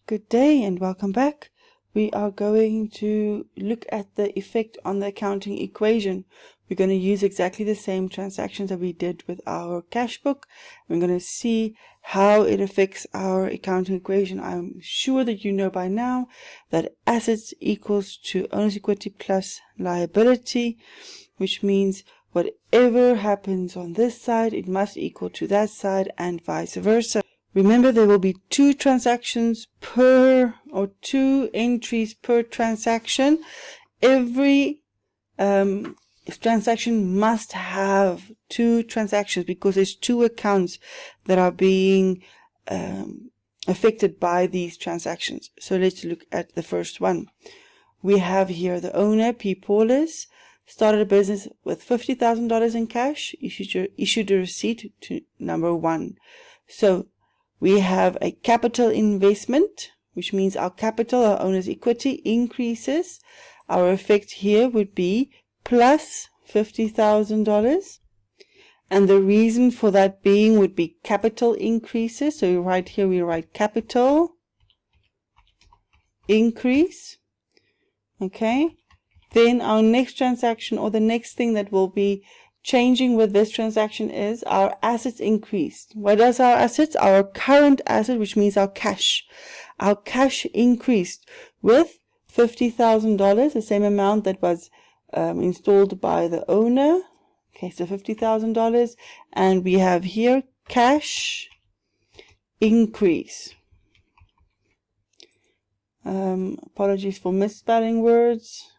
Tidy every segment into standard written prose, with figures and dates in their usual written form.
Good day and welcome back. We are going to look at the effect on the accounting equation. We're going to use exactly the same transactions that we did with our cash book. We're going to see how it affects our accounting equation. I'm sure that you know by now that assets equals to owner's equity plus liability, which means whatever happens on this side, it must equal to that side and vice versa. Remember, there will be two transactions per, or two entries per transaction. Every transaction must have two transactions because there's two accounts that are being affected by these transactions. So let's look at the first one. We have here the owner, P. Paulus, started a business with $50,000 in cash, issued a receipt to number 1. So we have a capital investment, which means our capital, our owner's equity, increases. Our effect here would be plus $50,000. And the reason for that being would be capital increases. So right here we write capital increase. Okay. Then our next transaction, or the next thing that will be changing with this transaction, is our assets increased. What is our assets? Our current asset, which means our cash. Our cash increased with $50,000, the same amount that was installed by the owner. Okay, so $50,000. And we have here cash increase. Apologies for misspelling words.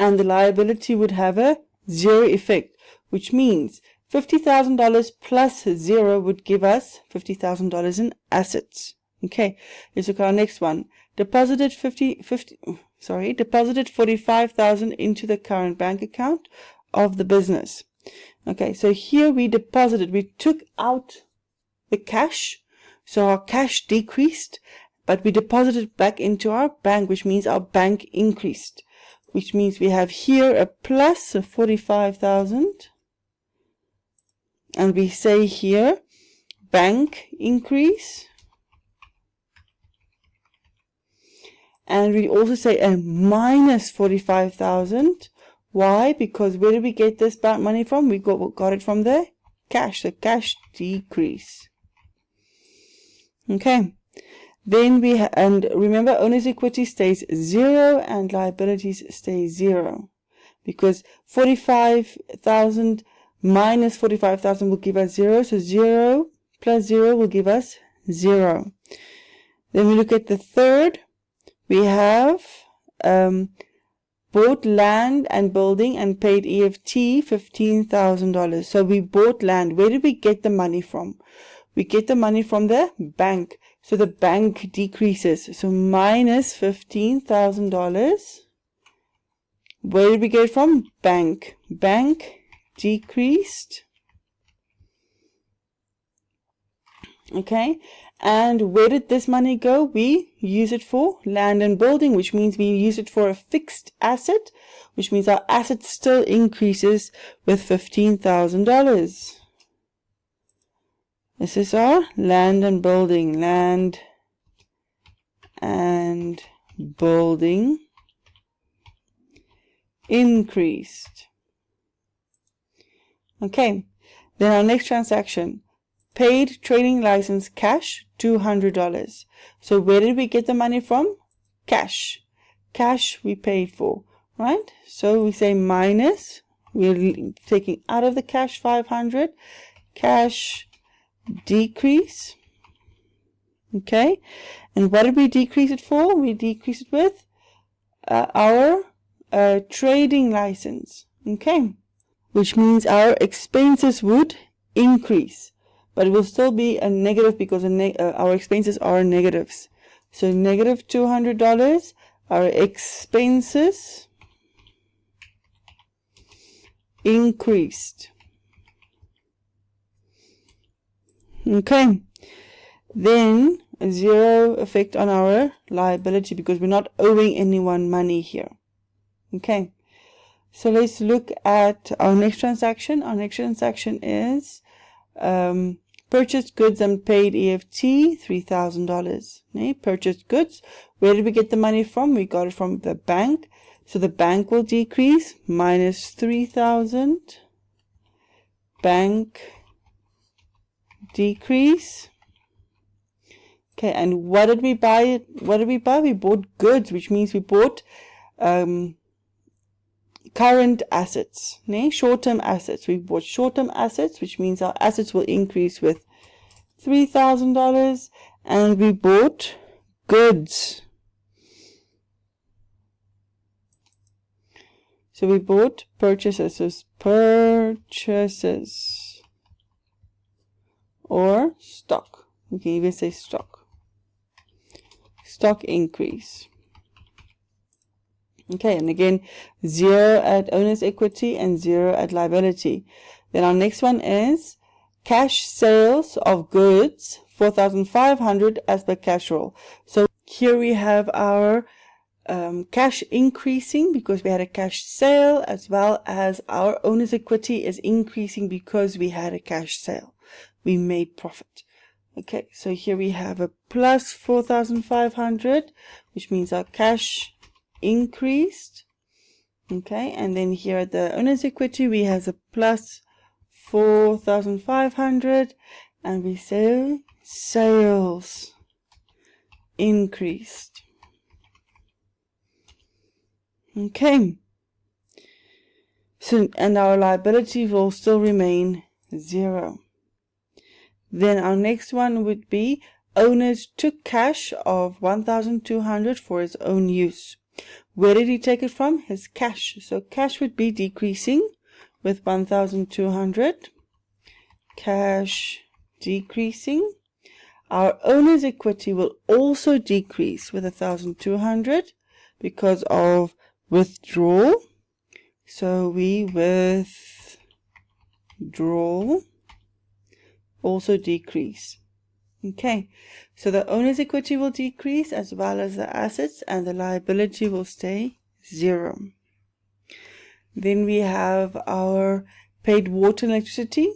And the liability would have a zero effect, which means $50,000 plus 0 would give us $50,000 in assets. Okay, let's look at our next one. Deposited $45,000 into the current bank account of the business. Okay, so here we took out the cash, so our cash decreased, but we deposited back into our bank, which means our bank increased. Which means we have here a plus of 45,000. And we say here, bank increase. And we also say a minus 45,000. Why? Because where did we get this money from? We got it from the cash, the cash decrease. Okay. Then and remember, owner's equity stays 0 and liabilities stay 0. Because 45,000 minus 45,000 will give us 0. So 0 plus 0 will give us 0. Then we look at the third. We have bought land and building and paid EFT $15,000. So we bought land. Where did we get the money from? We get the money from the bank. So the bank decreases. So minus $15,000. Where did we get it from? Bank. Bank decreased. Okay. And where did this money go? We use it for land and building, which means we use it for a fixed asset, which means our asset still increases with $15,000. This is our land and building. Land and building increased. Okay. Then our next transaction. Paid trading license cash $200. So where did we get the money from? Cash. Cash we paid for. Right? So we say minus. We're taking out of the cash 500. Cash decrease. Okay, and what did we decrease it for? We decreased it with our trading license. Okay, which means our expenses would increase, but it will still be a negative because our expenses are negatives. So negative $200, our expenses increased. Okay, then a 0 effect on our liability because we're not owing anyone money here. Okay, so let's look at our next transaction. Our next transaction is Purchased goods and paid EFT, $3,000. Okay, purchased goods. Where did we get the money from? We got it from the bank. So the bank will decrease, minus 3,000. Bank decrease. Okay, and what did we buy? What did we buy? We bought goods, which means we bought current assets, short-term assets. We bought short-term assets, which means our assets will increase with $3,000, and we bought goods. So we bought purchases, so purchases, or stock. We can even say stock. Stock increase. Okay, and again, 0 at owner's equity and 0 at liability. Then our next one is cash sales of goods, 4,500 as per cash roll. So here we have our cash increasing because we had a cash sale, as well as our owner's equity is increasing because we had a cash sale. We made profit. Okay, so here we have a plus 4,500, which means our cash increased. Okay, and then here at the owner's equity we have a plus 4,500, and we say sales increased. Okay, so and our liability will still remain 0. Then our next one would be owners took cash of 1,200 for his own use. Where did he take it from? His cash. So cash would be decreasing with 1,200. Cash decreasing. Our owner's equity will also decrease with 1,200 because of withdrawal. So we withdraw, also decrease. Okay, so the owner's equity will decrease as well as the assets, and the liability will stay 0. Then we have our paid water and electricity.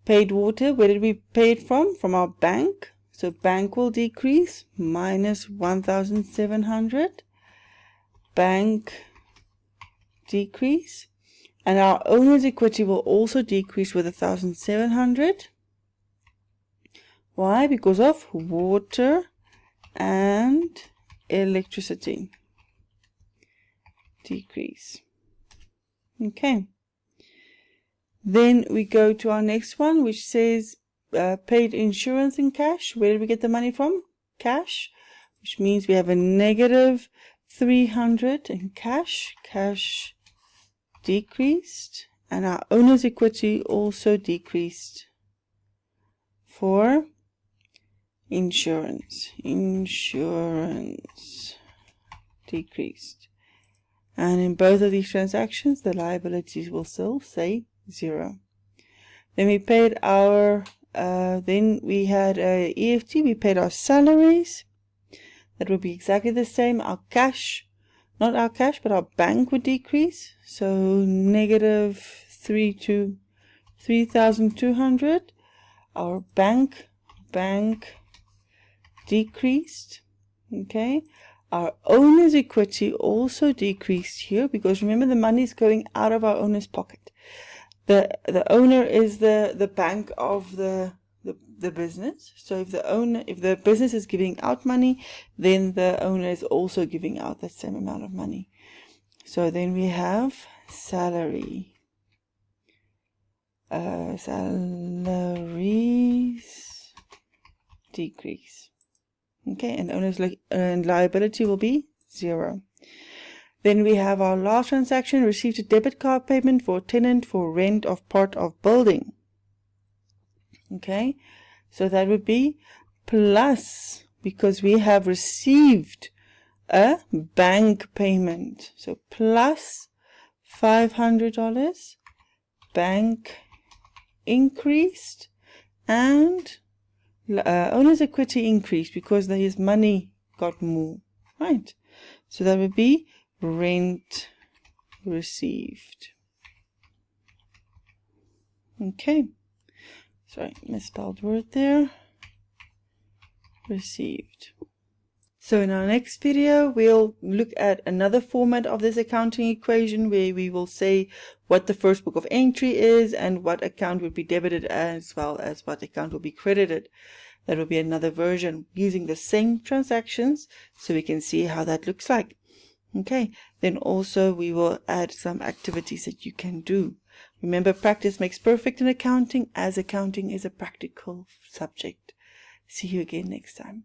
Paid water, where did we pay it from? From our bank. So bank will decrease, minus 1,700. Bank decrease. And our owner's equity will also decrease with 1,700. Why? Because of water and electricity. Decrease. Okay. Then we go to our next one, which says paid insurance in cash. Where did we get the money from? Cash, which means we have a negative 300 in cash. Cash decreased, and our owner's equity also decreased for insurance. Insurance decreased. And in both of these transactions, the liabilities will still say 0. Then we paid our, then we had a EFT, we paid our salaries. That would be exactly the same. Our cash, not our cash, but our bank would decrease. So negative 3,200. Our bank decreased. Okay. Our owner's equity also decreased here, because remember, the money is going out of our owner's pocket. The owner is the bank of the business. So if the business is giving out money, then the owner is also giving out that same amount of money. So then we have salary. Salaries decrease. Okay, and owner's and liability will be 0. Then we have our last transaction, received a debit card payment for tenant for rent of part of building. Okay, so that would be plus, because we have received a bank payment. So plus $500, bank increased, and owner's equity increased because his money got more, right? So that would be rent received. Okay, Sorry, misspelled word there. Received. So in our next video, we'll look at another format of this accounting equation where we will say what the first book of entry is and what account would be debited as well as what account will be credited. That will be another version using the same transactions so we can see how that looks like. Okay, then also we will add some activities that you can do. Remember, practice makes perfect in accounting, as accounting is a practical subject. See you again next time.